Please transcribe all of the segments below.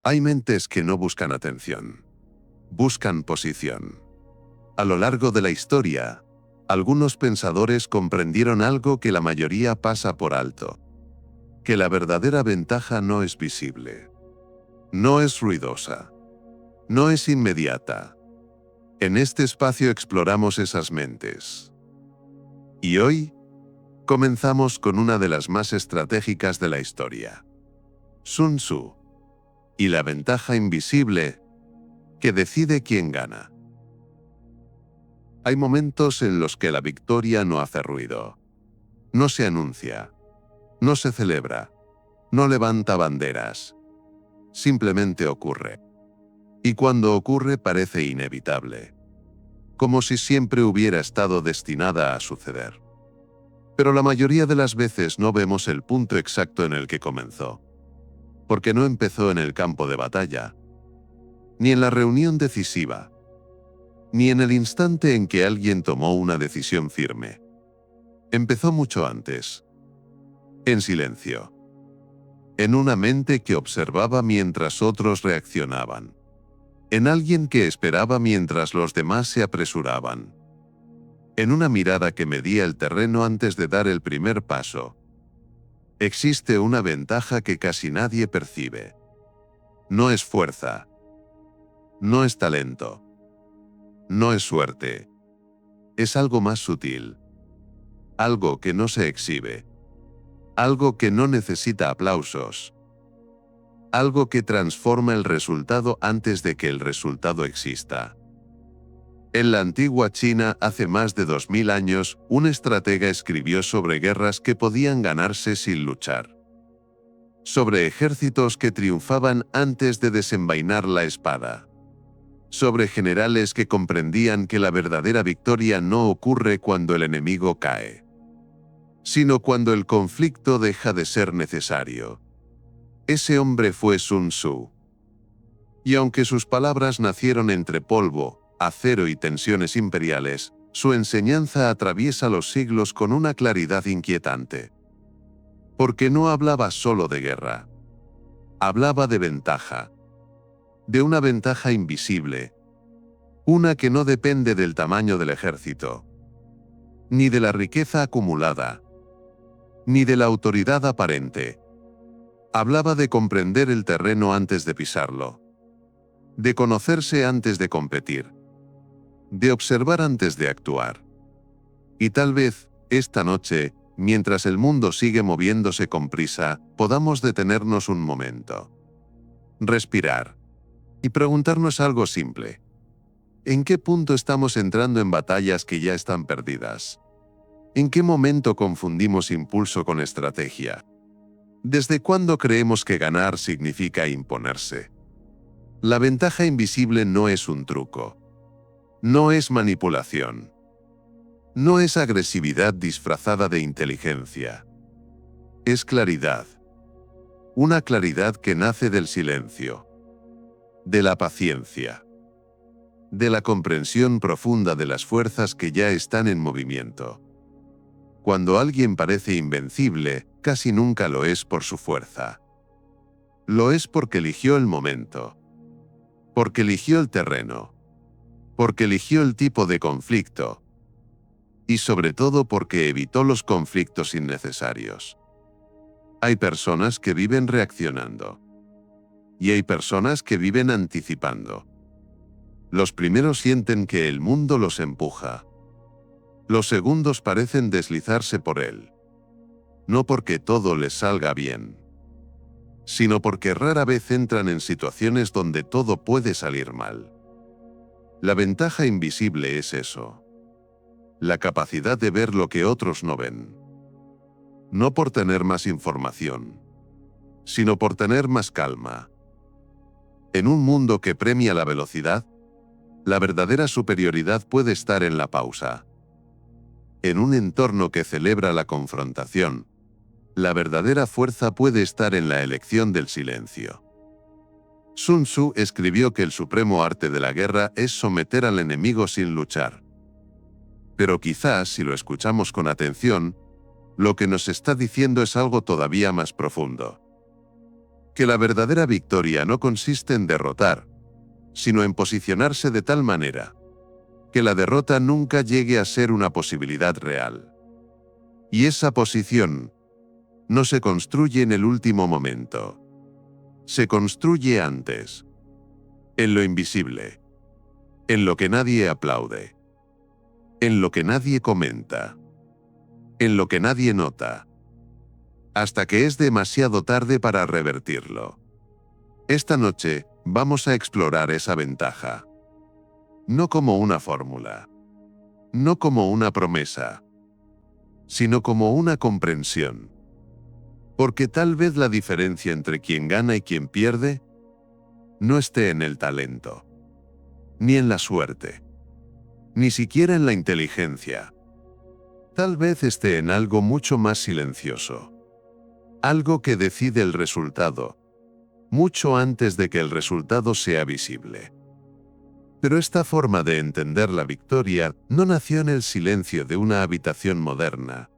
Hay mentes que no buscan atención, buscan posición. A lo largo de la historia, algunos pensadores comprendieron algo que la mayoría pasa por alto: que la verdadera ventaja no es visible, no es ruidosa, no es inmediata. En este espacio exploramos esas mentes. Y hoy, comenzamos con una de las más estratégicas de la historia: Sun Tzu y la ventaja invisible que decide quién gana. Hay momentos en los que la victoria no hace ruido, no se anuncia, no se celebra, no levanta banderas, simplemente ocurre. Y cuando ocurre parece inevitable, como si siempre hubiera estado destinada a suceder. Pero la mayoría de las veces no vemos el punto exacto en el que comenzó, porque no empezó en el campo de batalla, ni en la reunión decisiva, ni en el instante en que alguien tomó una decisión firme. Empezó mucho antes, en silencio, en una mente que observaba mientras otros reaccionaban, en alguien que esperaba mientras los demás se apresuraban, en una mirada que medía el terreno antes de dar el primer paso. Existe una ventaja que casi nadie percibe. No es fuerza, no es talento, no es suerte. Es algo más sutil, algo que no se exhibe, algo que no necesita aplausos, algo que transforma el resultado antes de que el resultado exista. En la antigua China, hace más de 2000 años, un estratega escribió sobre guerras que podían ganarse sin luchar, sobre ejércitos que triunfaban antes de desenvainar la espada, sobre generales que comprendían que la verdadera victoria no ocurre cuando el enemigo cae, sino cuando el conflicto deja de ser necesario. Ese hombre fue Sun Tzu. Y aunque sus palabras nacieron entre polvo, acero y tensiones imperiales, su enseñanza atraviesa los siglos con una claridad inquietante. Porque no hablaba solo de guerra. Hablaba de ventaja. De una ventaja invisible. Una que no depende del tamaño del ejército, ni de la riqueza acumulada, ni de la autoridad aparente. Hablaba de comprender el terreno antes de pisarlo, de conocerse antes de competir, de observar antes de actuar. Y tal vez, esta noche, mientras el mundo sigue moviéndose con prisa, podamos detenernos un momento, respirar y preguntarnos algo simple. ¿En qué punto estamos entrando en batallas que ya están perdidas? ¿En qué momento confundimos impulso con estrategia? ¿Desde cuándo creemos que ganar significa imponerse? La ventaja invisible no es un truco. No es manipulación. No es agresividad disfrazada de inteligencia. Es claridad. Una claridad que nace del silencio, de la paciencia, de la comprensión profunda de las fuerzas que ya están en movimiento. Cuando alguien parece invencible, casi nunca lo es por su fuerza. Lo es porque eligió el momento, porque eligió el terreno, porque eligió el tipo de conflicto, y sobre todo porque evitó los conflictos innecesarios. Hay personas que viven reaccionando, y hay personas que viven anticipando. Los primeros sienten que el mundo los empuja. Los segundos parecen deslizarse por él. No porque todo les salga bien, sino porque rara vez entran en situaciones donde todo puede salir mal. La ventaja invisible es eso. La capacidad de ver lo que otros no ven. No por tener más información, sino por tener más calma. En un mundo que premia la velocidad, la verdadera superioridad puede estar en la pausa. En un entorno que celebra la confrontación, la verdadera fuerza puede estar en la elección del silencio. Sun Tzu escribió que el supremo arte de la guerra es someter al enemigo sin luchar. Pero quizás, si lo escuchamos con atención, lo que nos está diciendo es algo todavía más profundo. Que la verdadera victoria no consiste en derrotar, sino en posicionarse de tal manera que la derrota nunca llegue a ser una posibilidad real. Y esa posición no se construye en el último momento. Se construye antes, en lo invisible, en lo que nadie aplaude, en lo que nadie comenta, en lo que nadie nota, hasta que es demasiado tarde para revertirlo. Esta noche vamos a explorar esa ventaja. No como una fórmula, no como una promesa, sino como una comprensión. Porque tal vez la diferencia entre quien gana y quien pierde no esté en el talento, ni en la suerte, ni siquiera en la inteligencia. Tal vez esté en algo mucho más silencioso. Algo que decide el resultado, mucho antes de que el resultado sea visible. Pero esta forma de entender la victoria no nació en el silencio de una habitación moderna.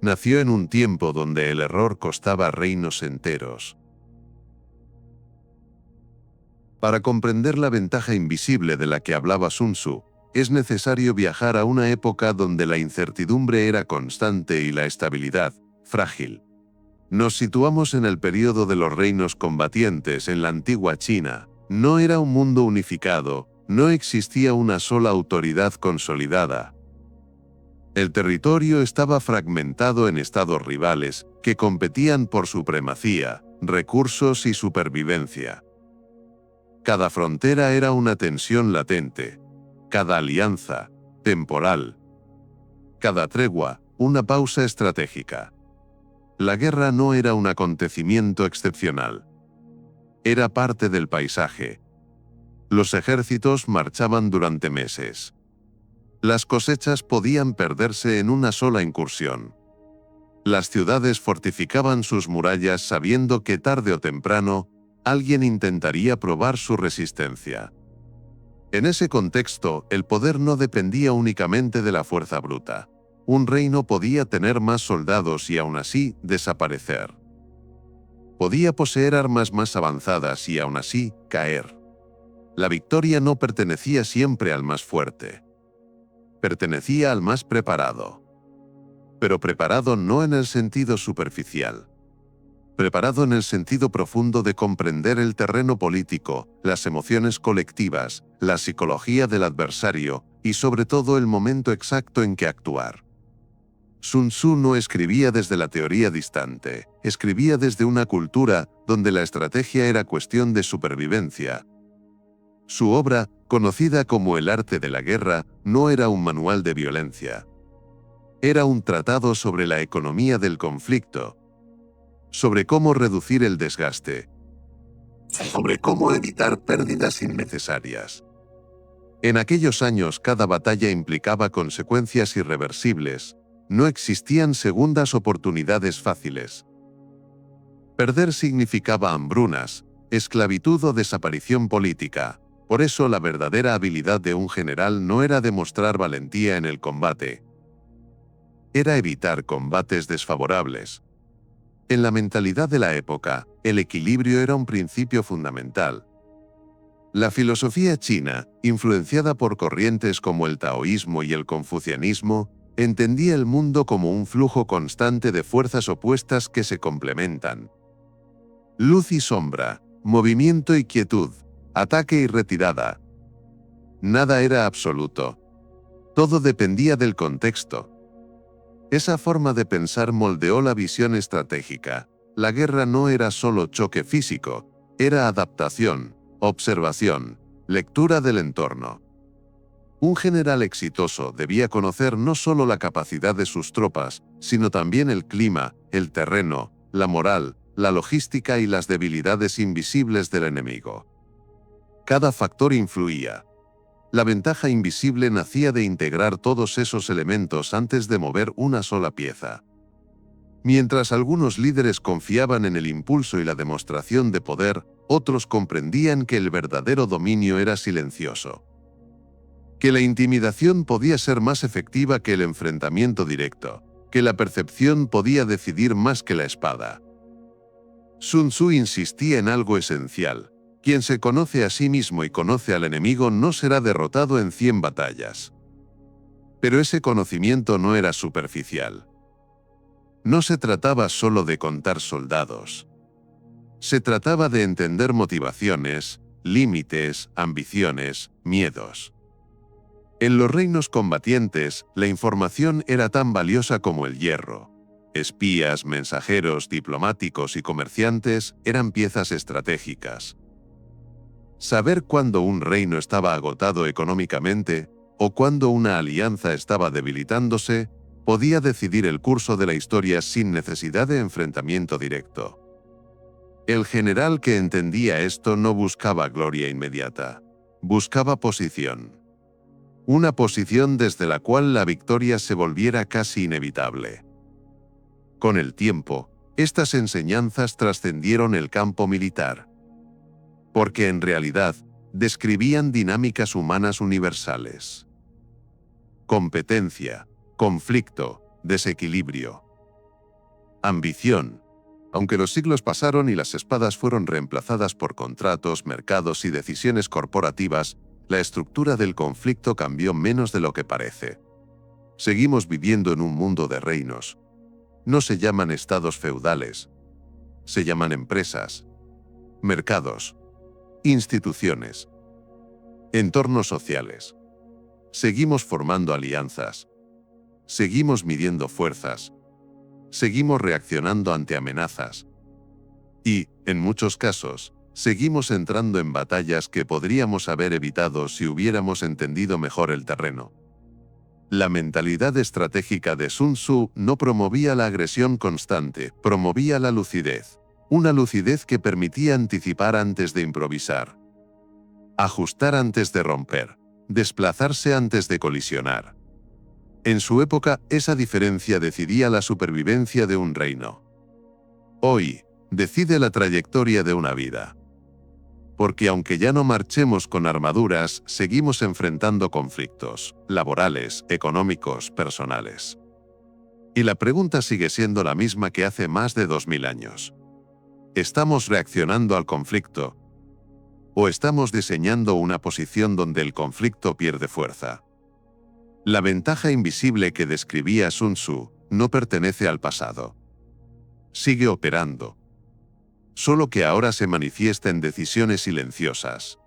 Nació en un tiempo donde el error costaba reinos enteros. Para comprender la ventaja invisible de la que hablaba Sun Tzu, es necesario viajar a una época donde la incertidumbre era constante y la estabilidad, frágil. Nos situamos en el período de los reinos combatientes en la antigua China. No era un mundo unificado, no existía una sola autoridad consolidada. El territorio estaba fragmentado en estados rivales que competían por supremacía, recursos y supervivencia. Cada frontera era una tensión latente, cada alianza, temporal, cada tregua, una pausa estratégica. La guerra no era un acontecimiento excepcional. Era parte del paisaje. Los ejércitos marchaban durante meses. Las cosechas podían perderse en una sola incursión. Las ciudades fortificaban sus murallas sabiendo que tarde o temprano, alguien intentaría probar su resistencia. En ese contexto, el poder no dependía únicamente de la fuerza bruta. Un reino podía tener más soldados y aún así desaparecer. Podía poseer armas más avanzadas y aún así caer. La victoria no pertenecía siempre al más fuerte. Pertenecía al más preparado. Pero preparado no en el sentido superficial. Preparado en el sentido profundo de comprender el terreno político, las emociones colectivas, la psicología del adversario y sobre todo el momento exacto en que actuar. Sun Tzu no escribía desde la teoría distante, escribía desde una cultura donde la estrategia era cuestión de supervivencia. Su obra, conocida como El arte de la guerra, no era un manual de violencia. Era un tratado sobre la economía del conflicto, sobre cómo reducir el desgaste, sobre cómo evitar pérdidas innecesarias. En aquellos años cada batalla implicaba consecuencias irreversibles, no existían segundas oportunidades fáciles. Perder significaba hambrunas, esclavitud o desaparición política. Por eso la verdadera habilidad de un general no era demostrar valentía en el combate. Era evitar combates desfavorables. En la mentalidad de la época, el equilibrio era un principio fundamental. La filosofía china, influenciada por corrientes como el taoísmo y el confucianismo, entendía el mundo como un flujo constante de fuerzas opuestas que se complementan. Luz y sombra, movimiento y quietud, ataque y retirada. Nada era absoluto. Todo dependía del contexto. Esa forma de pensar moldeó la visión estratégica. La guerra no era solo choque físico, era adaptación, observación, lectura del entorno. Un general exitoso debía conocer no solo la capacidad de sus tropas, sino también el clima, el terreno, la moral, la logística y las debilidades invisibles del enemigo. Cada factor influía. La ventaja invisible nacía de integrar todos esos elementos antes de mover una sola pieza. Mientras algunos líderes confiaban en el impulso y la demostración de poder, otros comprendían que el verdadero dominio era silencioso. Que la intimidación podía ser más efectiva que el enfrentamiento directo, que la percepción podía decidir más que la espada. Sun Tzu insistía en algo esencial: quien se conoce a sí mismo y conoce al enemigo no será derrotado en 100 batallas. Pero ese conocimiento no era superficial. No se trataba solo de contar soldados. Se trataba de entender motivaciones, límites, ambiciones, miedos. En los reinos combatientes, la información era tan valiosa como el hierro. Espías, mensajeros, diplomáticos y comerciantes eran piezas estratégicas. Saber cuándo un reino estaba agotado económicamente o cuándo una alianza estaba debilitándose podía decidir el curso de la historia sin necesidad de enfrentamiento directo. El general que entendía esto no buscaba gloria inmediata, buscaba posición. Una posición desde la cual la victoria se volviera casi inevitable. Con el tiempo, estas enseñanzas trascendieron el campo militar. Porque en realidad, describían dinámicas humanas universales. Competencia, conflicto, desequilibrio. Ambición. Aunque los siglos pasaron y las espadas fueron reemplazadas por contratos, mercados y decisiones corporativas, la estructura del conflicto cambió menos de lo que parece. Seguimos viviendo en un mundo de reinos. No se llaman estados feudales. Se llaman empresas, mercados, instituciones, entornos sociales. Seguimos formando alianzas. Seguimos midiendo fuerzas. Seguimos reaccionando ante amenazas. Y, en muchos casos, seguimos entrando en batallas que podríamos haber evitado si hubiéramos entendido mejor el terreno. La mentalidad estratégica de Sun Tzu no promovía la agresión constante, promovía la lucidez. Una lucidez que permitía anticipar antes de improvisar. Ajustar antes de romper. Desplazarse antes de colisionar. En su época, esa diferencia decidía la supervivencia de un reino. Hoy, decide la trayectoria de una vida. Porque aunque ya no marchemos con armaduras, seguimos enfrentando conflictos, laborales, económicos, personales. Y la pregunta sigue siendo la misma que hace más de 2000 años. ¿Estamos reaccionando al conflicto? ¿O estamos diseñando una posición donde el conflicto pierde fuerza? La ventaja invisible que describía Sun Tzu no pertenece al pasado. Sigue operando. Solo que ahora se manifiesta en decisiones silenciosas.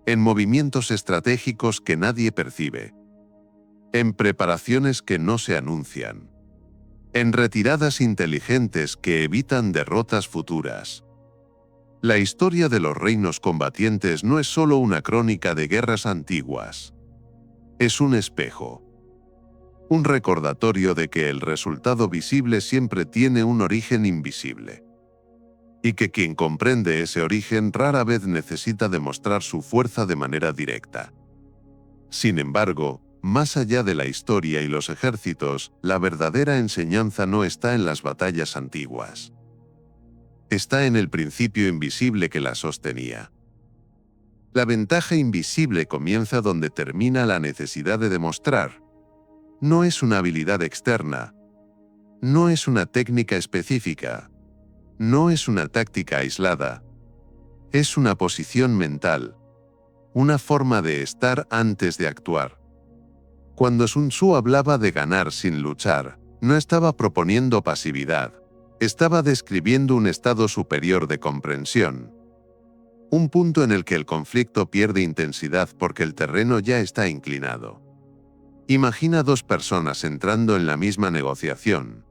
En movimientos estratégicos que nadie percibe. En preparaciones que no se anuncian. En retiradas inteligentes que evitan derrotas futuras. La historia de los reinos combatientes no es solo una crónica de guerras antiguas. Es un espejo. Un recordatorio de que el resultado visible siempre tiene un origen invisible. Y que quien comprende ese origen rara vez necesita demostrar su fuerza de manera directa. Sin embargo, más allá de la historia y los ejércitos, la verdadera enseñanza no está en las batallas antiguas. Está en el principio invisible que la sostenía. La ventaja invisible comienza donde termina la necesidad de demostrar. No es una habilidad externa. No es una técnica específica. No es una táctica aislada. Es una posición mental. Una forma de estar antes de actuar. Cuando Sun Tzu hablaba de ganar sin luchar, no estaba proponiendo pasividad. Estaba describiendo un estado superior de comprensión. Un punto en el que el conflicto pierde intensidad porque el terreno ya está inclinado. Imagina dos personas entrando en la misma negociación.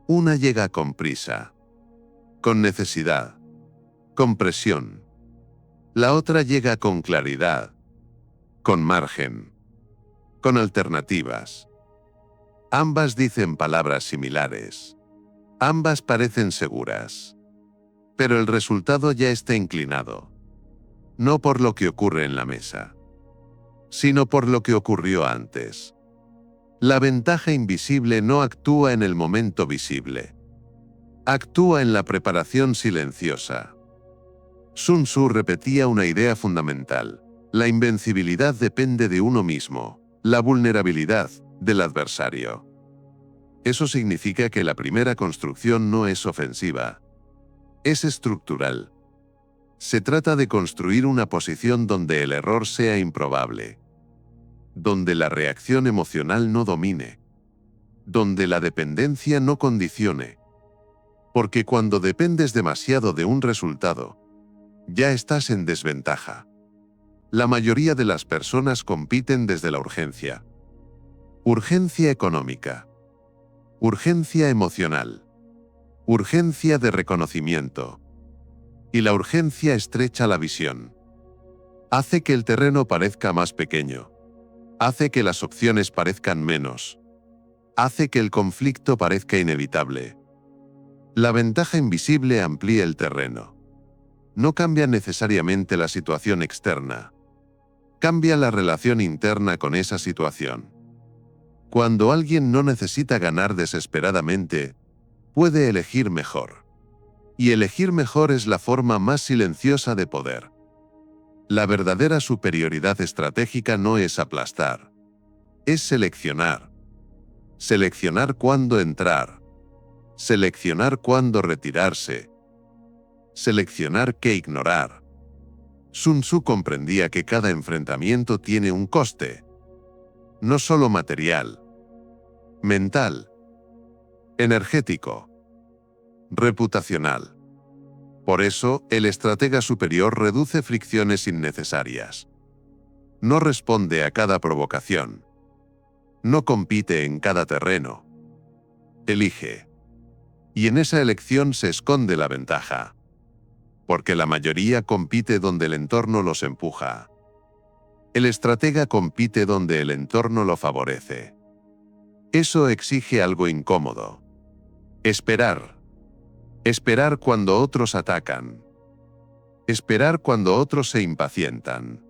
Una llega con prisa, con necesidad, con presión. La otra llega con claridad, con margen, con alternativas. Ambas dicen palabras similares. Ambas parecen seguras. Pero el resultado ya está inclinado. No por lo que ocurre en la mesa, sino por lo que ocurrió antes. La ventaja invisible no actúa en el momento visible. Actúa en la preparación silenciosa. Sun Tzu repetía una idea fundamental. La invencibilidad depende de uno mismo, la vulnerabilidad del adversario. Eso significa que la primera construcción no es ofensiva. Es estructural. Se trata de construir una posición donde el error sea improbable, donde la reacción emocional no domine, donde la dependencia no condicione. Porque cuando dependes demasiado de un resultado, ya estás en desventaja. La mayoría de las personas compiten desde la urgencia. Urgencia económica. Urgencia emocional. Urgencia de reconocimiento. Y la urgencia estrecha la visión. Hace que el terreno parezca más pequeño. Hace que las opciones parezcan menos. Hace que el conflicto parezca inevitable. La ventaja invisible amplía el terreno. No cambia necesariamente la situación externa. Cambia la relación interna con esa situación. Cuando alguien no necesita ganar desesperadamente, puede elegir mejor. Y elegir mejor es la forma más silenciosa de poder. La verdadera superioridad estratégica no es aplastar. Es seleccionar. Seleccionar cuándo entrar. Seleccionar cuándo retirarse. Seleccionar qué ignorar. Sun Tzu comprendía que cada enfrentamiento tiene un coste. No solo material. Mental. Energético. Reputacional. Por eso, el estratega superior reduce fricciones innecesarias. No responde a cada provocación. No compite en cada terreno. Elige. Y en esa elección se esconde la ventaja. Porque la mayoría compite donde el entorno los empuja. El estratega compite donde el entorno lo favorece. Eso exige algo incómodo. Esperar. Esperar cuando otros atacan. Esperar cuando otros se impacientan.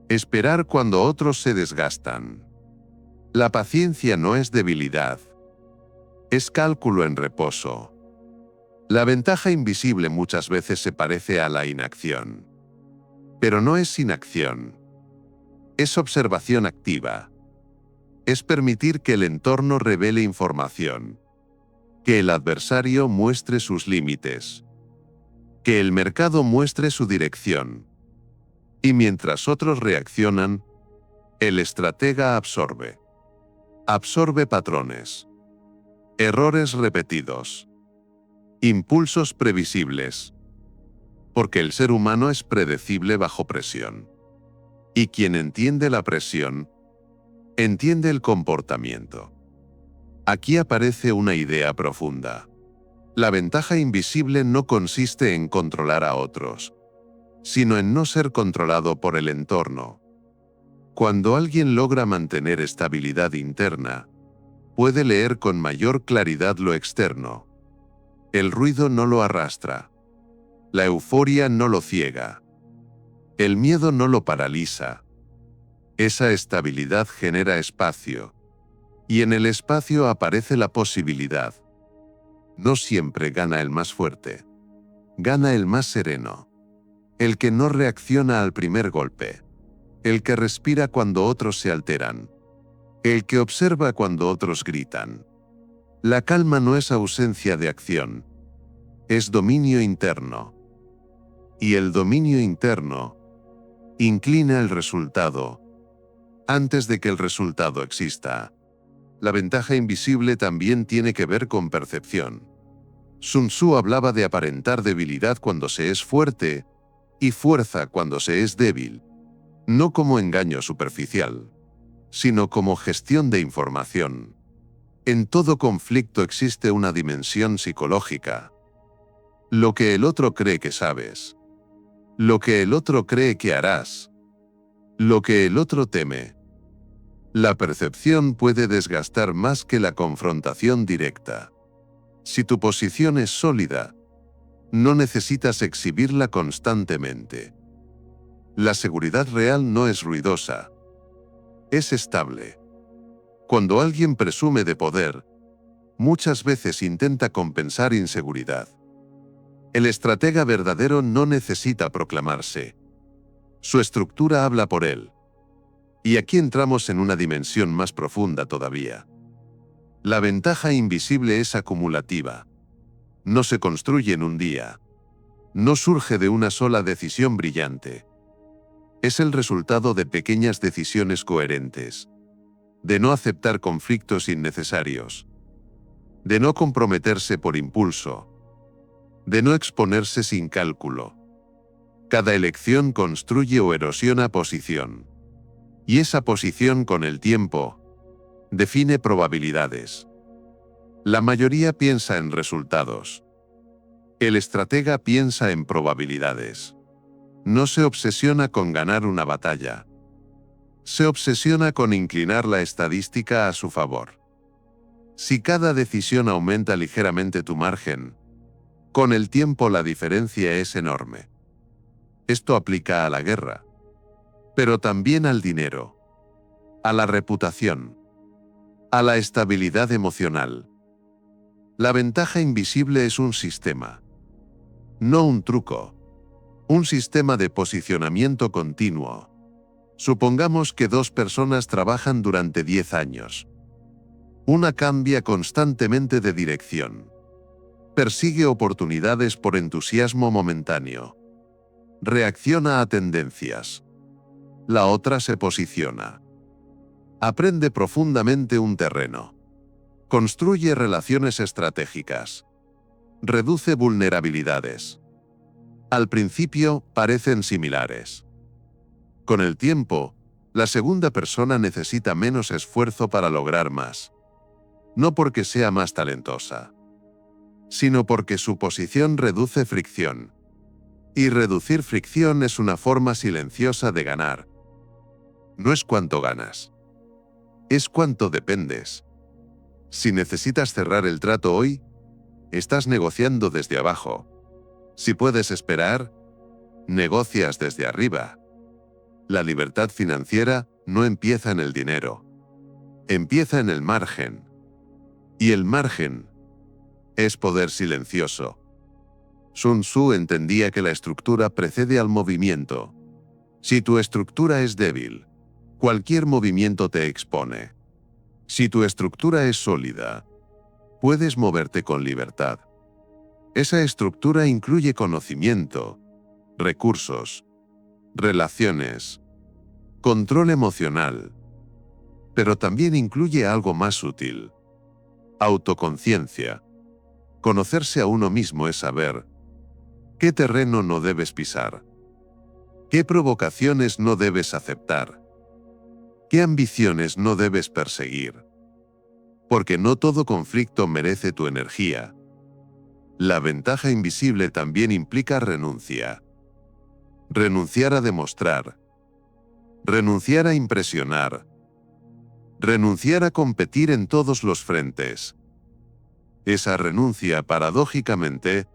Esperar cuando otros se desgastan. La paciencia no es debilidad. Es cálculo en reposo. La ventaja invisible muchas veces se parece a la inacción. Pero no es inacción. Es observación activa. Es permitir que el entorno revele información. Que el adversario muestre sus límites. Que el mercado muestre su dirección. Y mientras otros reaccionan, el estratega absorbe. Absorbe patrones. Errores repetidos. Impulsos previsibles. Porque el ser humano es predecible bajo presión. Y quien entiende la presión, entiende el comportamiento. Aquí aparece una idea profunda. La ventaja invisible no consiste en controlar a otros, sino en no ser controlado por el entorno. Cuando alguien logra mantener estabilidad interna, puede leer con mayor claridad lo externo. El ruido no lo arrastra. La euforia no lo ciega. El miedo no lo paraliza. Esa estabilidad genera espacio. Y en el espacio aparece la posibilidad. No siempre gana el más fuerte. Gana el más sereno. El que no reacciona al primer golpe. El que respira cuando otros se alteran. El que observa cuando otros gritan. La calma no es ausencia de acción. Es dominio interno. Y el dominio interno inclina el resultado antes de que el resultado exista. La ventaja invisible también tiene que ver con percepción. Sun Tzu hablaba de aparentar debilidad cuando se es fuerte y fuerza cuando se es débil, no como engaño superficial, sino como gestión de información. En todo conflicto existe una dimensión psicológica. Lo que el otro cree que sabes. Lo que el otro cree que harás. Lo que el otro teme. La percepción puede desgastar más que la confrontación directa. Si tu posición es sólida, no necesitas exhibirla constantemente. La seguridad real no es ruidosa. Es estable. Cuando alguien presume de poder, muchas veces intenta compensar inseguridad. El estratega verdadero no necesita proclamarse. Su estructura habla por él. Y aquí entramos en una dimensión más profunda todavía. La ventaja invisible es acumulativa. No se construye en un día. No surge de una sola decisión brillante. Es el resultado de pequeñas decisiones coherentes. De no aceptar conflictos innecesarios. De no comprometerse por impulso. De no exponerse sin cálculo. Cada elección construye o erosiona posición. Y esa posición con el tiempo define probabilidades. La mayoría piensa en resultados. El estratega piensa en probabilidades. No se obsesiona con ganar una batalla. Se obsesiona con inclinar la estadística a su favor. Si cada decisión aumenta ligeramente tu margen, con el tiempo la diferencia es enorme. Esto aplica a la guerra, pero también al dinero, a la reputación, a la estabilidad emocional. La ventaja invisible es un sistema, no un truco, un sistema de posicionamiento continuo. Supongamos que dos personas trabajan durante 10 años. Una cambia constantemente de dirección. Persigue oportunidades por entusiasmo momentáneo. Reacciona a tendencias. La otra se posiciona. Aprende profundamente un terreno. Construye relaciones estratégicas. Reduce vulnerabilidades. Al principio, parecen similares. Con el tiempo, la segunda persona necesita menos esfuerzo para lograr más. No porque sea más talentosa, sino porque su posición reduce fricción. Y reducir fricción es una forma silenciosa de ganar. No es cuánto ganas. Es cuánto dependes. Si necesitas cerrar el trato hoy, estás negociando desde abajo. Si puedes esperar, negocias desde arriba. La libertad financiera no empieza en el dinero. Empieza en el margen. Y el margen es poder silencioso. Sun Tzu entendía que la estructura precede al movimiento. Si tu estructura es débil, cualquier movimiento te expone. Si tu estructura es sólida, puedes moverte con libertad. Esa estructura incluye conocimiento, recursos, relaciones, control emocional, pero también incluye algo más sutil: autoconciencia. Conocerse a uno mismo es saber qué terreno no debes pisar, qué provocaciones no debes aceptar, qué ambiciones no debes perseguir. Porque no todo conflicto merece tu energía. La ventaja invisible también implica renuncia. Renunciar a demostrar. Renunciar a impresionar. Renunciar a competir en todos los frentes. Esa renuncia, paradójicamente,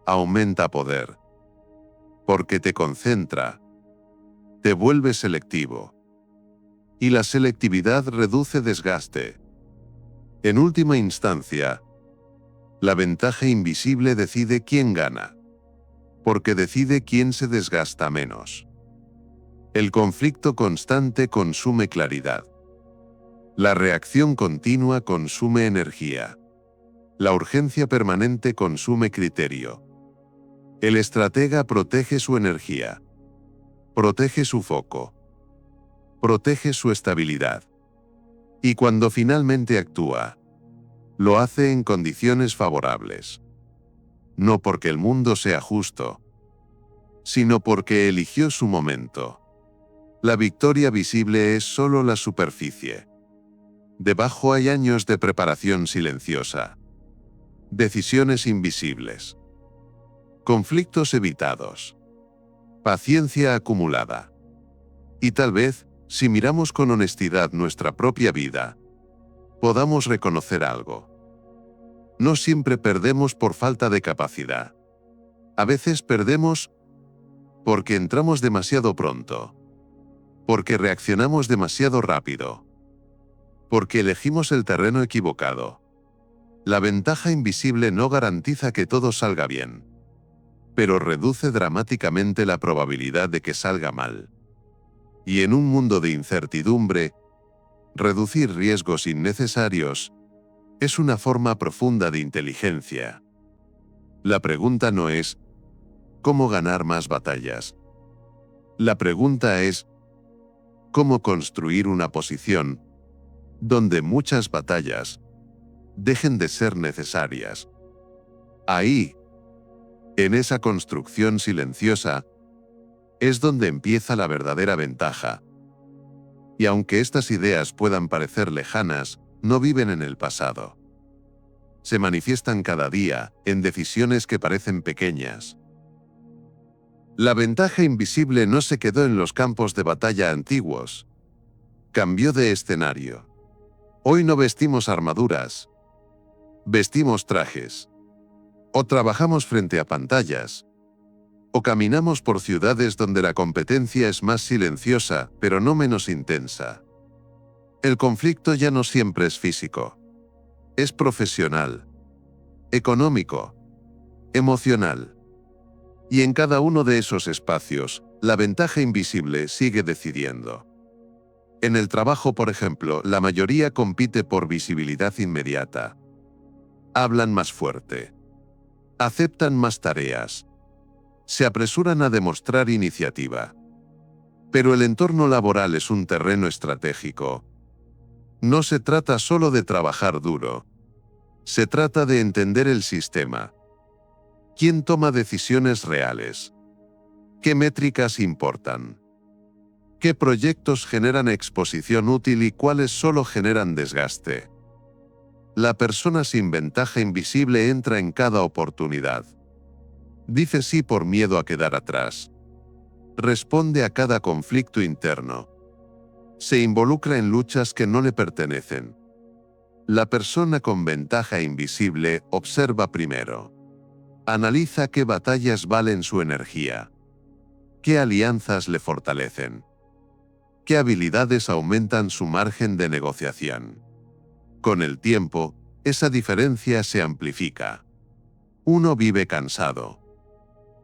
aumenta poder. Porque te concentra. Te vuelve selectivo. Y la selectividad reduce desgaste. En última instancia, la ventaja invisible decide quién gana. Porque decide quién se desgasta menos. El conflicto constante consume claridad. La reacción continua consume energía. La urgencia permanente consume criterio. El estratega protege su energía. Protege su foco. Protege su estabilidad. Y cuando finalmente actúa, lo hace en condiciones favorables. No porque el mundo sea justo, sino porque eligió su momento. La victoria visible es solo la superficie. Debajo hay años de preparación silenciosa. Decisiones invisibles. Conflictos evitados. Paciencia acumulada. Y tal vez, si miramos con honestidad nuestra propia vida, podamos reconocer algo. No siempre perdemos por falta de capacidad. A veces perdemos porque entramos demasiado pronto. Porque reaccionamos demasiado rápido. Porque elegimos el terreno equivocado. La ventaja invisible no garantiza que todo salga bien, pero reduce dramáticamente la probabilidad de que salga mal. Y en un mundo de incertidumbre, reducir riesgos innecesarios es una forma profunda de inteligencia. La pregunta no es cómo ganar más batallas. La pregunta es, ¿cómo construir una posición donde muchas batallas dejen de ser necesarias? Ahí, en esa construcción silenciosa, es donde empieza la verdadera ventaja. Y aunque estas ideas puedan parecer lejanas, no viven en el pasado. Se manifiestan cada día, en decisiones que parecen pequeñas. La ventaja invisible no se quedó en los campos de batalla antiguos. Cambió de escenario. Hoy no vestimos armaduras. Vestimos trajes. O trabajamos frente a pantallas. O caminamos por ciudades donde la competencia es más silenciosa, pero no menos intensa. El conflicto ya no siempre es físico. Es profesional, económico, emocional. Y en cada uno de esos espacios, la ventaja invisible sigue decidiendo. En el trabajo, por ejemplo, la mayoría compite por visibilidad inmediata. Hablan más fuerte. Aceptan más tareas. Se apresuran a demostrar iniciativa. Pero el entorno laboral es un terreno estratégico. No se trata solo de trabajar duro. Se trata de entender el sistema. ¿Quién toma decisiones reales? ¿Qué métricas importan? ¿Qué proyectos generan exposición útil y cuáles solo generan desgaste? La persona sin ventaja invisible entra en cada oportunidad. Dice sí por miedo a quedar atrás. Responde a cada conflicto interno. Se involucra en luchas que no le pertenecen. La persona con ventaja invisible observa primero. Analiza qué batallas valen su energía. ¿Qué alianzas le fortalecen? ¿Qué habilidades aumentan su margen de negociación? Con el tiempo, esa diferencia se amplifica. Uno vive cansado.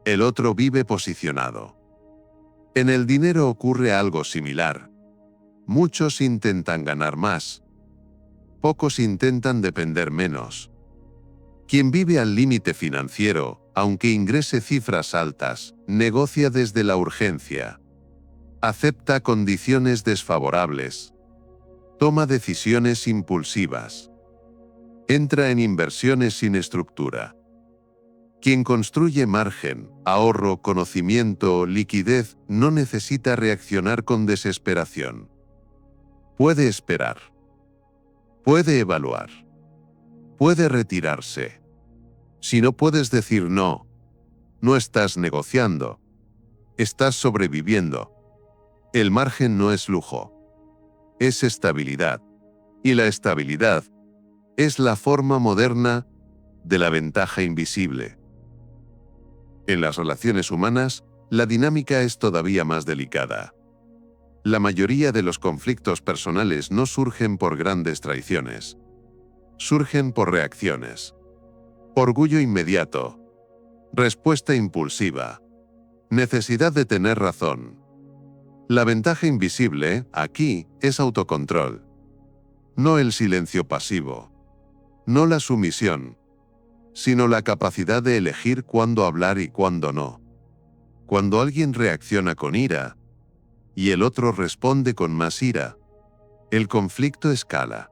El otro vive posicionado. En el dinero ocurre algo similar. Muchos intentan ganar más. Pocos intentan depender menos. Quien vive al límite financiero, aunque ingrese cifras altas, negocia desde la urgencia. Acepta condiciones desfavorables. Toma decisiones impulsivas. Entra en inversiones sin estructura. Quien construye margen, ahorro, conocimiento, liquidez, no necesita reaccionar con desesperación. Puede esperar. Puede evaluar. Puede retirarse. Si no puedes decir no, no estás negociando. Estás sobreviviendo. El margen no es lujo. Es estabilidad. Y la estabilidad es la forma moderna de la ventaja invisible. En las relaciones humanas, la dinámica es todavía más delicada. La mayoría de los conflictos personales no surgen por grandes traiciones. Surgen por reacciones. Orgullo inmediato. Respuesta impulsiva. Necesidad de tener razón. La ventaja invisible, aquí, es autocontrol. No el silencio pasivo. No la sumisión. Sino la capacidad de elegir cuándo hablar y cuándo no. Cuando alguien reacciona con ira, y el otro responde con más ira, el conflicto escala.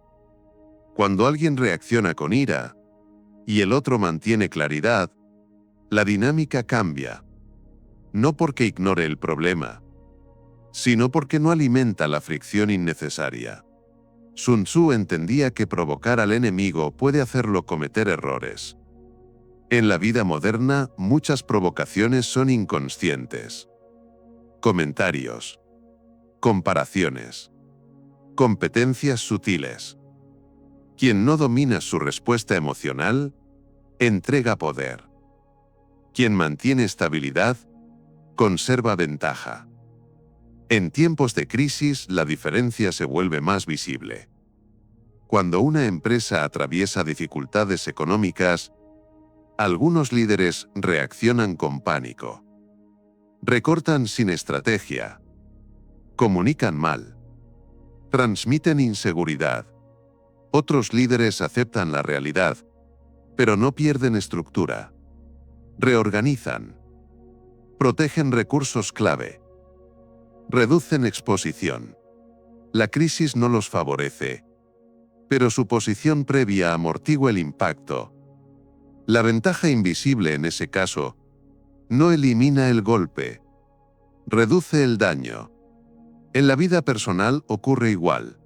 Cuando alguien reacciona con ira, y el otro mantiene claridad, la dinámica cambia. No porque ignore el problema, sino porque no alimenta la fricción innecesaria. Sun Tzu entendía que provocar al enemigo puede hacerlo cometer errores. En la vida moderna, muchas provocaciones son inconscientes. Comentarios. Comparaciones. Competencias sutiles. Quien no domina su respuesta emocional, entrega poder. Quien mantiene estabilidad, conserva ventaja. En tiempos de crisis, la diferencia se vuelve más visible. Cuando una empresa atraviesa dificultades económicas, algunos líderes reaccionan con pánico. Recortan sin estrategia. Comunican mal. Transmiten inseguridad. Otros líderes aceptan la realidad, pero no pierden estructura. Reorganizan. Protegen recursos clave. Reducen exposición. La crisis no los favorece, pero su posición previa amortigua el impacto. La ventaja invisible en ese caso no elimina el golpe, reduce el daño. En la vida personal ocurre igual.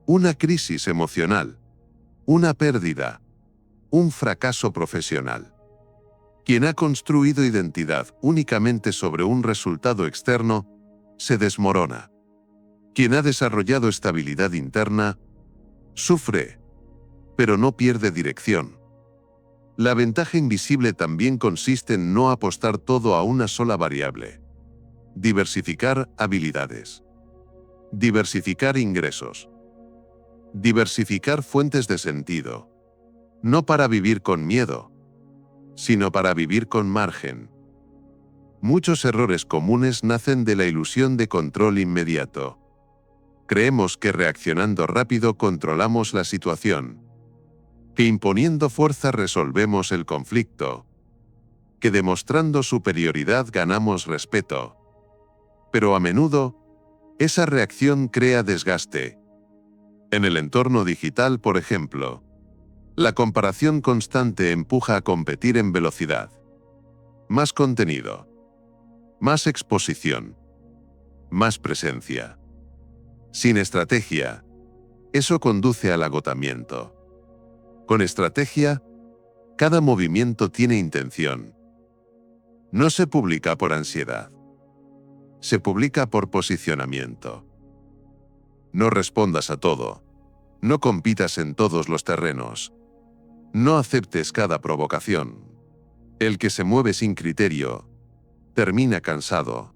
Una crisis emocional, una pérdida, un fracaso profesional. Quien ha construido identidad únicamente sobre un resultado externo, se desmorona. Quien ha desarrollado estabilidad interna, sufre, pero no pierde dirección. La ventaja invisible también consiste en no apostar todo a una sola variable. Diversificar habilidades. Diversificar ingresos. Diversificar fuentes de sentido. No para vivir con miedo, sino para vivir con margen. Muchos errores comunes nacen de la ilusión de control inmediato. Creemos que reaccionando rápido controlamos la situación, que imponiendo fuerza resolvemos el conflicto, que demostrando superioridad ganamos respeto. Pero a menudo, esa reacción crea desgaste. En el entorno digital, por ejemplo, la comparación constante empuja a competir en velocidad. Más contenido, más exposición, más presencia. Sin estrategia, eso conduce al agotamiento. Con estrategia, cada movimiento tiene intención. No se publica por ansiedad. Se publica por posicionamiento. No respondas a todo. No compitas en todos los terrenos. No aceptes cada provocación. El que se mueve sin criterio, termina cansado.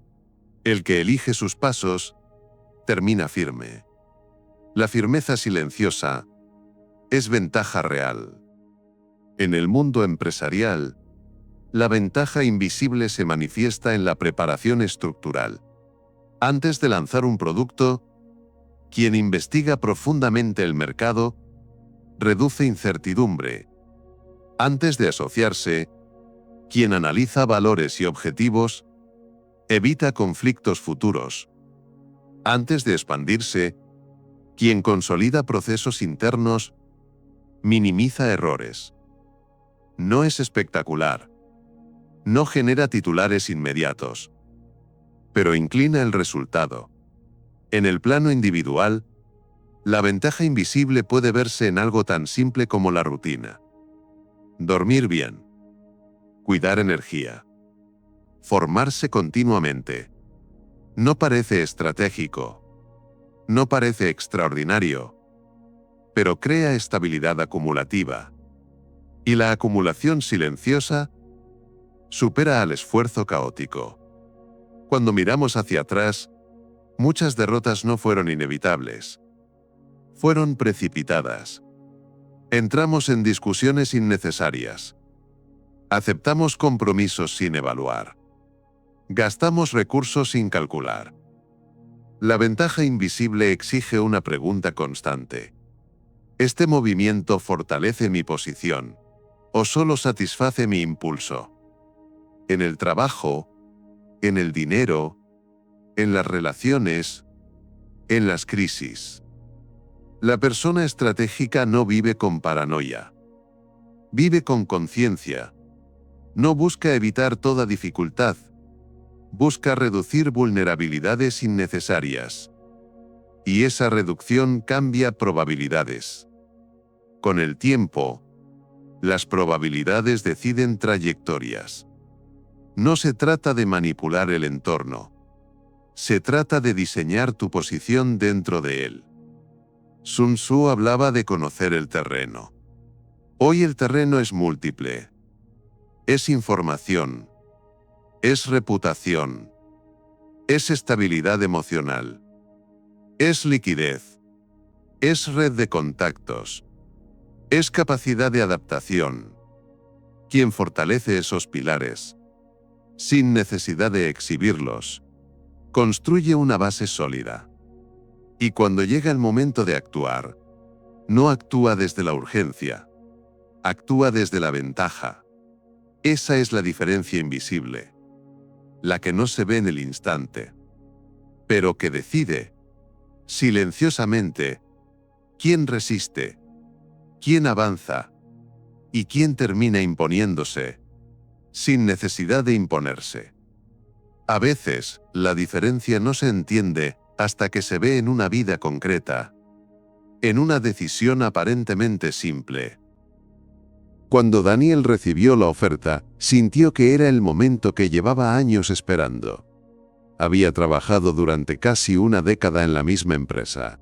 El que elige sus pasos, termina firme. La firmeza silenciosa es ventaja real. En el mundo empresarial, la ventaja invisible se manifiesta en la preparación estructural. Antes de lanzar un producto, quien investiga profundamente el mercado, reduce incertidumbre. Antes de asociarse, quien analiza valores y objetivos, evita conflictos futuros. Antes de expandirse, quien consolida procesos internos, minimiza errores. No es espectacular. No genera titulares inmediatos, pero inclina el resultado. En el plano individual, la ventaja invisible puede verse en algo tan simple como la rutina. Dormir bien. Cuidar energía. Formarse continuamente. No parece estratégico. No parece extraordinario. Pero crea estabilidad acumulativa. Y la acumulación silenciosa supera al esfuerzo caótico. Cuando miramos hacia atrás, muchas derrotas no fueron inevitables. Fueron precipitadas. Entramos en discusiones innecesarias. Aceptamos compromisos sin evaluar. Gastamos recursos sin calcular. La ventaja invisible exige una pregunta constante. ¿Este movimiento fortalece mi posición o solo satisface mi impulso? En el trabajo, en el dinero, en las relaciones, en las crisis. La persona estratégica no vive con paranoia. Vive con conciencia. No busca evitar toda dificultad. Busca reducir vulnerabilidades innecesarias. Y esa reducción cambia probabilidades. Con el tiempo, las probabilidades deciden trayectorias. No se trata de manipular el entorno. Se trata de diseñar tu posición dentro de él. Sun Tzu hablaba de conocer el terreno. Hoy el terreno es múltiple. Es información. Es reputación. Es estabilidad emocional. Es liquidez. Es red de contactos. Es capacidad de adaptación. Quien fortalece esos pilares, sin necesidad de exhibirlos, construye una base sólida. Y cuando llega el momento de actuar, no actúa desde la urgencia, actúa desde la ventaja. Esa es la diferencia invisible. la que no se ve en el instante, pero que decide, silenciosamente, quién resiste, quién avanza y quién termina imponiéndose, sin necesidad de imponerse. A veces, la diferencia no se entiende hasta que se ve en una vida concreta, en una decisión aparentemente simple. Cuando Daniel recibió la oferta, sintió que era el momento que llevaba años esperando. Había trabajado durante casi una década en la misma empresa.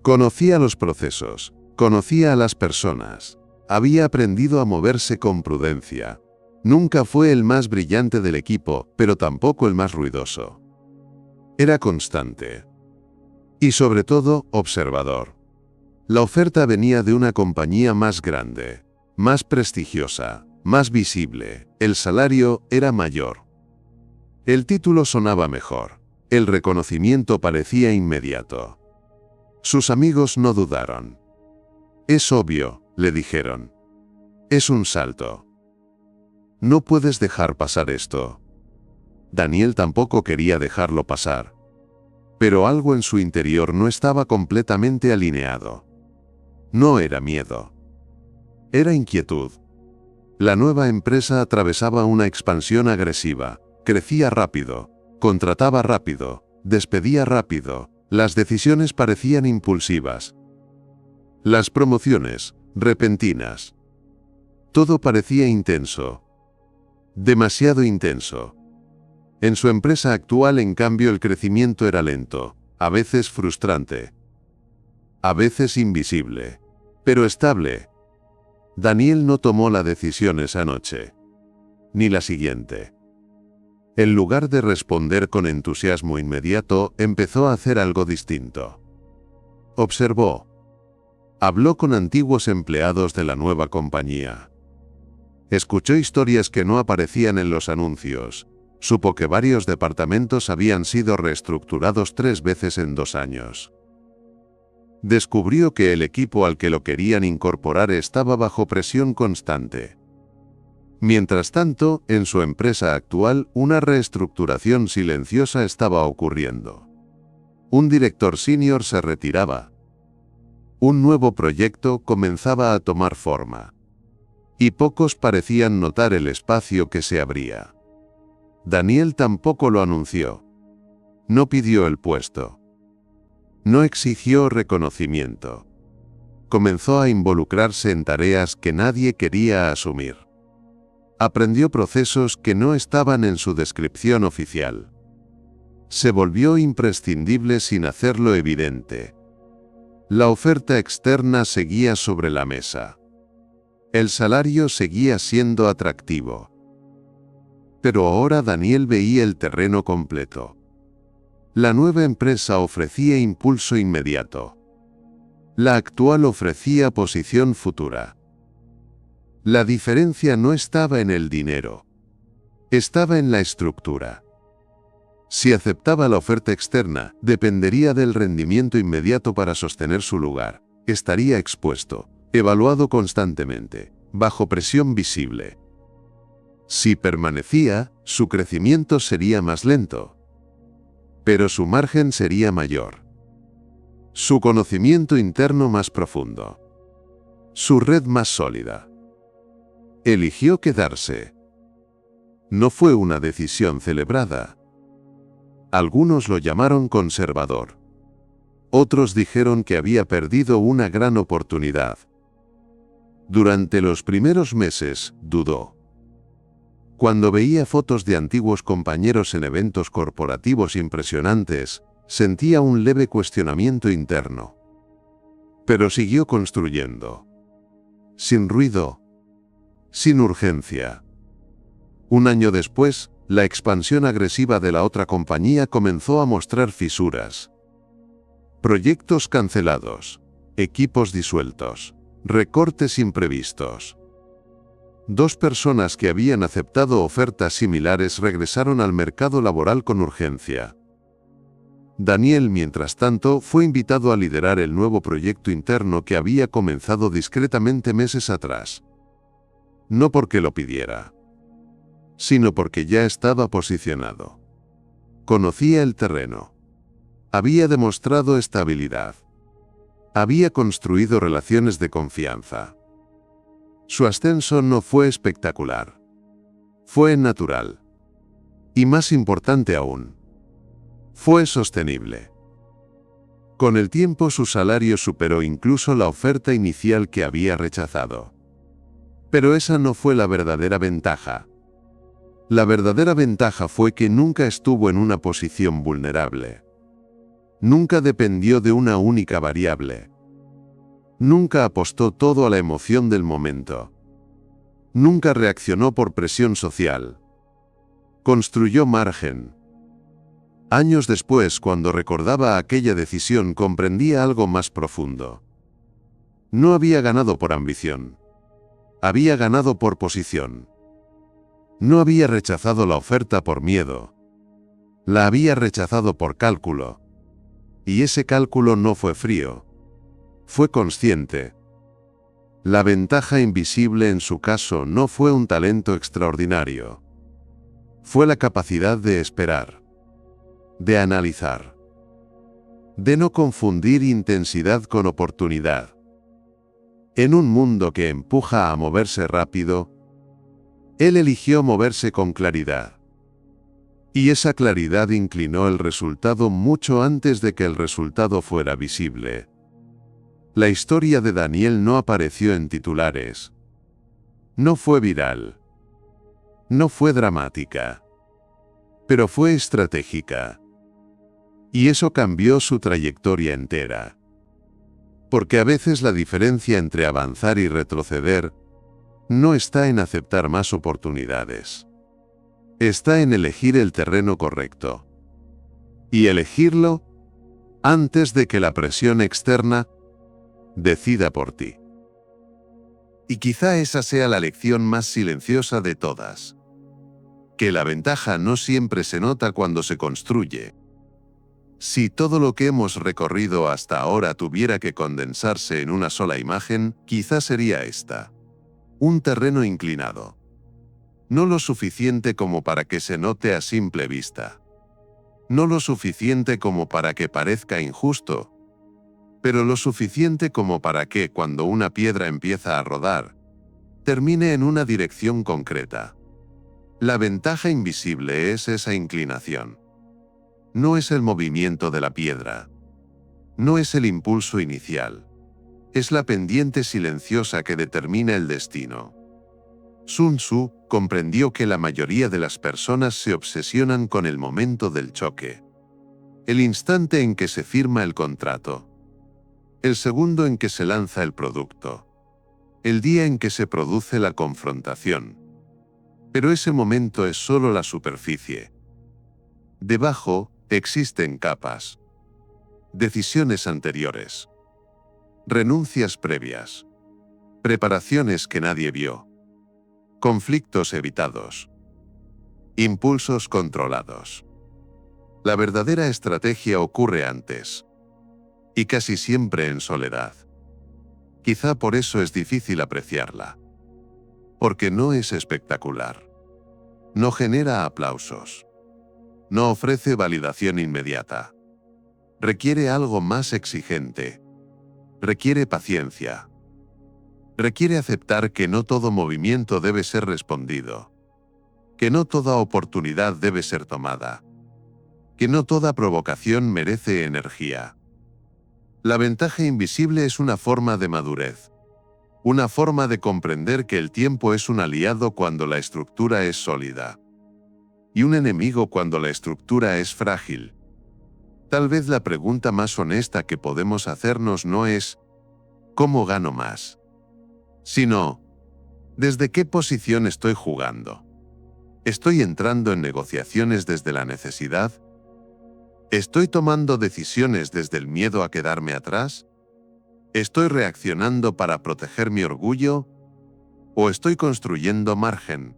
Conocía los procesos, conocía a las personas, había aprendido a moverse con prudencia. Nunca fue el más brillante del equipo, pero tampoco el más ruidoso. Era constante. Y sobre todo, observador. La oferta venía de una compañía más grande, más prestigiosa, más visible. El salario era mayor. El título sonaba mejor. El reconocimiento parecía inmediato. Sus amigos no dudaron. Es obvio, le dijeron. Es un salto. No puedes dejar pasar esto. Daniel tampoco quería dejarlo pasar. Pero algo en su interior no estaba completamente alineado. No era miedo. Era inquietud. La nueva empresa atravesaba una expansión agresiva, crecía rápido, contrataba rápido, despedía rápido, las decisiones parecían impulsivas. Las promociones, repentinas. Todo parecía intenso. Demasiado intenso. En su empresa actual, en cambio, el crecimiento era lento, a veces frustrante, a veces invisible, pero estable. Daniel no tomó la decisión esa noche, ni la siguiente. En lugar de responder con entusiasmo inmediato, empezó a hacer algo distinto. Observó. Habló con antiguos empleados de la nueva compañía. Escuchó historias que no aparecían en los anuncios. Supo que varios departamentos habían sido reestructurados 3 veces en 2 años. Descubrió que el equipo al que lo querían incorporar estaba bajo presión constante. Mientras tanto, en su empresa actual, una reestructuración silenciosa estaba ocurriendo. Un director senior se retiraba. Un nuevo proyecto comenzaba a tomar forma. Y pocos parecían notar el espacio que se abría. Daniel tampoco lo anunció. No pidió el puesto. No exigió reconocimiento. Comenzó a involucrarse en tareas que nadie quería asumir. Aprendió procesos que no estaban en su descripción oficial. Se volvió imprescindible sin hacerlo evidente. La oferta externa seguía sobre la mesa. El salario seguía siendo atractivo. Pero ahora Daniel veía el terreno completo. La nueva empresa ofrecía impulso inmediato. La actual ofrecía posición futura. La diferencia no estaba en el dinero. Estaba en la estructura. Si aceptaba la oferta externa, dependería del rendimiento inmediato para sostener su lugar. Estaría expuesto, evaluado constantemente, bajo presión visible. Si permanecía, su crecimiento sería más lento. Pero su margen sería mayor. Su conocimiento interno más profundo. Su red más sólida. Eligió quedarse. No fue una decisión celebrada. Algunos lo llamaron conservador. Otros dijeron que había perdido una gran oportunidad. Durante los primeros meses, dudó. Cuando veía fotos de antiguos compañeros en eventos corporativos impresionantes, sentía un leve cuestionamiento interno. Pero siguió construyendo. Sin ruido. Sin urgencia. Un año después, la expansión agresiva de la otra compañía comenzó a mostrar fisuras. Proyectos cancelados. Equipos disueltos. Recortes imprevistos. 2 personas que habían aceptado ofertas similares regresaron al mercado laboral con urgencia. Daniel, mientras tanto, fue invitado a liderar el nuevo proyecto interno que había comenzado discretamente meses atrás. No porque lo pidiera. sino porque ya estaba posicionado. Conocía el terreno. Había demostrado estabilidad. Había construido relaciones de confianza. Su ascenso no fue espectacular. Fue natural. Y más importante aún, fue sostenible. Con el tiempo su salario superó incluso la oferta inicial que había rechazado. Pero esa no fue la verdadera ventaja. La verdadera ventaja fue que nunca estuvo en una posición vulnerable. Nunca dependió de una única variable. Nunca apostó todo a la emoción del momento. Nunca reaccionó por presión social. Construyó margen. Años después, cuando recordaba aquella decisión, comprendía algo más profundo. No había ganado por ambición. Había ganado por posición. No había rechazado la oferta por miedo. La había rechazado por cálculo. Y ese cálculo no fue frío. Fue consciente. La ventaja invisible en su caso no fue un talento extraordinario. Fue la capacidad de esperar. De analizar. De no confundir intensidad con oportunidad. En un mundo que empuja a moverse rápido, él eligió moverse con claridad. Y esa claridad inclinó el resultado mucho antes de que el resultado fuera visible. La historia de Daniel no apareció en titulares. No fue viral. No fue dramática. Pero fue estratégica. Y eso cambió su trayectoria entera. Porque a veces la diferencia entre avanzar y retroceder no está en aceptar más oportunidades. Está en elegir el terreno correcto. Y elegirlo antes de que la presión externa decida por ti. Y quizá esa sea la lección más silenciosa de todas. Que la ventaja no siempre se nota cuando se construye. Si todo lo que hemos recorrido hasta ahora tuviera que condensarse en una sola imagen, quizá sería esta. Un terreno inclinado. No lo suficiente como para que se note a simple vista. No lo suficiente como para que parezca injusto, pero lo suficiente como para que, cuando una piedra empieza a rodar, termine en una dirección concreta. La ventaja invisible es esa inclinación. No es el movimiento de la piedra. No es el impulso inicial. Es la pendiente silenciosa que determina el destino. Sun Tzu comprendió que la mayoría de las personas se obsesionan con el momento del choque. El instante en que se firma el contrato. El segundo en que se lanza el producto. El día en que se produce la confrontación. Pero ese momento es solo la superficie. Debajo existen capas. Decisiones anteriores. Renuncias previas. Preparaciones que nadie vio. Conflictos evitados. Impulsos controlados. La verdadera estrategia ocurre antes. Y casi siempre en soledad. Quizá por eso es difícil apreciarla. Porque no es espectacular. No genera aplausos. No ofrece validación inmediata. Requiere algo más exigente. Requiere paciencia. Requiere aceptar que no todo movimiento debe ser respondido. Que no toda oportunidad debe ser tomada. Que no toda provocación merece energía. La ventaja invisible es una forma de madurez. Una forma de comprender que el tiempo es un aliado cuando la estructura es sólida. Y un enemigo cuando la estructura es frágil. Tal vez la pregunta más honesta que podemos hacernos no es ¿cómo gano más? Sino, ¿desde qué posición estoy jugando? ¿Estoy entrando en negociaciones desde la necesidad? ¿Estoy tomando decisiones desde el miedo a quedarme atrás? ¿Estoy reaccionando para proteger mi orgullo? ¿O estoy construyendo margen?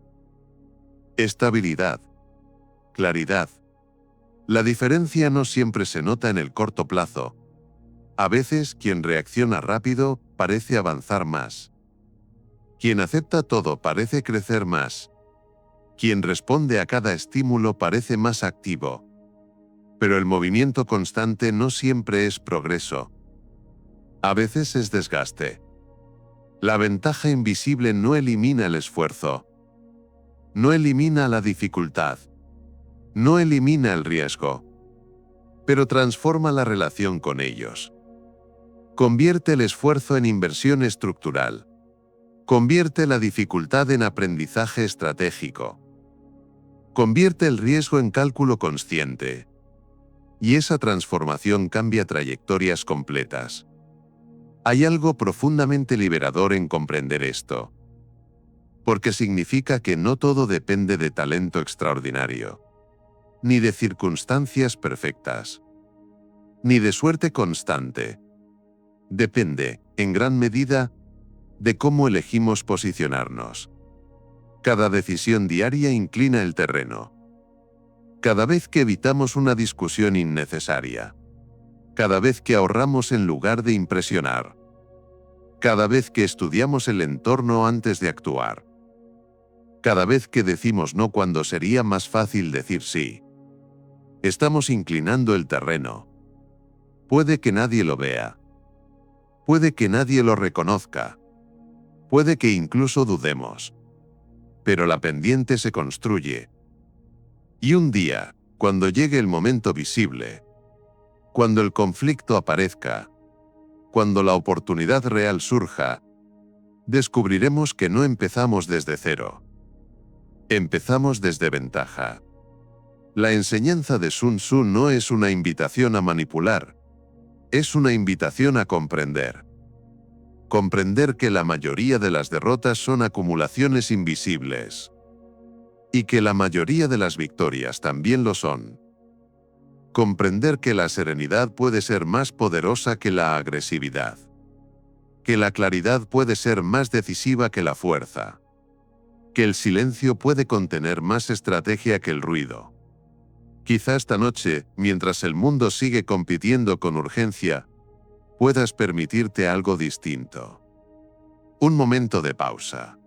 Estabilidad. Claridad. La diferencia no siempre se nota en el corto plazo. A veces, quien reacciona rápido parece avanzar más. Quien acepta todo parece crecer más. Quien responde a cada estímulo parece más activo. Pero el movimiento constante no siempre es progreso. A veces es desgaste. La ventaja invisible no elimina el esfuerzo. No elimina la dificultad. No elimina el riesgo. Pero transforma la relación con ellos. Convierte el esfuerzo en inversión estructural. Convierte la dificultad en aprendizaje estratégico. Convierte el riesgo en cálculo consciente. Y esa transformación cambia trayectorias completas. Hay algo profundamente liberador en comprender esto. Porque significa que no todo depende de talento extraordinario. Ni de circunstancias perfectas. Ni de suerte constante. Depende, en gran medida, de cómo elegimos posicionarnos. Cada decisión diaria inclina el terreno. Cada vez que evitamos una discusión innecesaria. Cada vez que ahorramos en lugar de impresionar. Cada vez que estudiamos el entorno antes de actuar. Cada vez que decimos no cuando sería más fácil decir sí. Estamos inclinando el terreno. Puede que nadie lo vea. Puede que nadie lo reconozca. Puede que incluso dudemos. Pero la pendiente se construye. Y un día, cuando llegue el momento visible, cuando el conflicto aparezca, cuando la oportunidad real surja, descubriremos que no empezamos desde cero. Empezamos desde ventaja. La enseñanza de Sun Tzu no es una invitación a manipular, es una invitación a comprender. Comprender que la mayoría de las derrotas son acumulaciones invisibles. Y que la mayoría de las victorias también lo son. Comprender que la serenidad puede ser más poderosa que la agresividad. Que la claridad puede ser más decisiva que la fuerza. Que el silencio puede contener más estrategia que el ruido. Quizá esta noche, mientras el mundo sigue compitiendo con urgencia, puedas permitirte algo distinto. Un momento de pausa.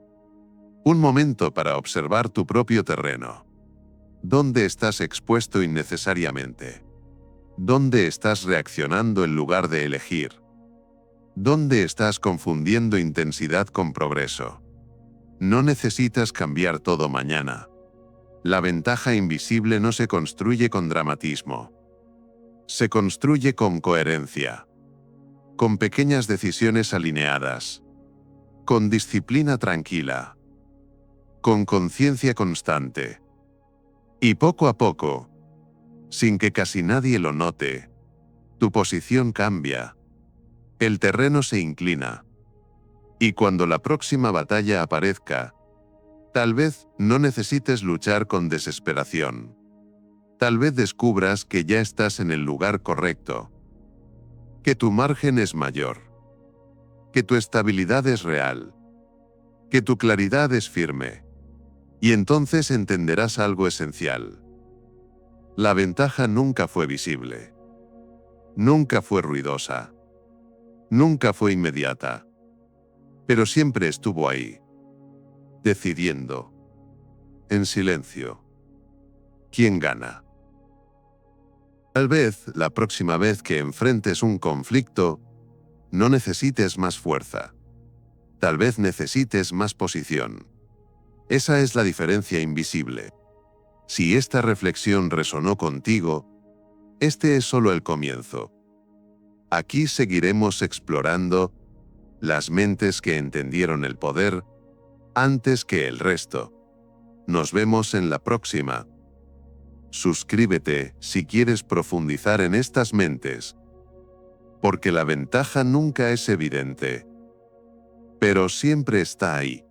Un momento para observar tu propio terreno. ¿Dónde estás expuesto innecesariamente? ¿Dónde estás reaccionando en lugar de elegir? ¿Dónde estás confundiendo intensidad con progreso? No necesitas cambiar todo mañana. La ventaja invisible no se construye con dramatismo. Se construye con coherencia. Con pequeñas decisiones alineadas. Con disciplina tranquila. Con conciencia constante. Y poco a poco, sin que casi nadie lo note, tu posición cambia. El terreno se inclina. Y cuando la próxima batalla aparezca, tal vez no necesites luchar con desesperación. Tal vez descubras que ya estás en el lugar correcto. Que tu margen es mayor. Que tu estabilidad es real. Que tu claridad es firme. Y entonces entenderás algo esencial. La ventaja nunca fue visible. Nunca fue ruidosa. Nunca fue inmediata. Pero siempre estuvo ahí. Decidiendo. En silencio. ¿Quién gana? Tal vez, la próxima vez que enfrentes un conflicto, no necesites más fuerza. Tal vez necesites más posición. Esa es la diferencia invisible. Si esta reflexión resonó contigo, este es solo el comienzo. Aquí seguiremos explorando las mentes que entendieron el poder antes que el resto. Nos vemos en la próxima. Suscríbete si quieres profundizar en estas mentes. Porque la ventaja nunca es evidente. Pero siempre está ahí.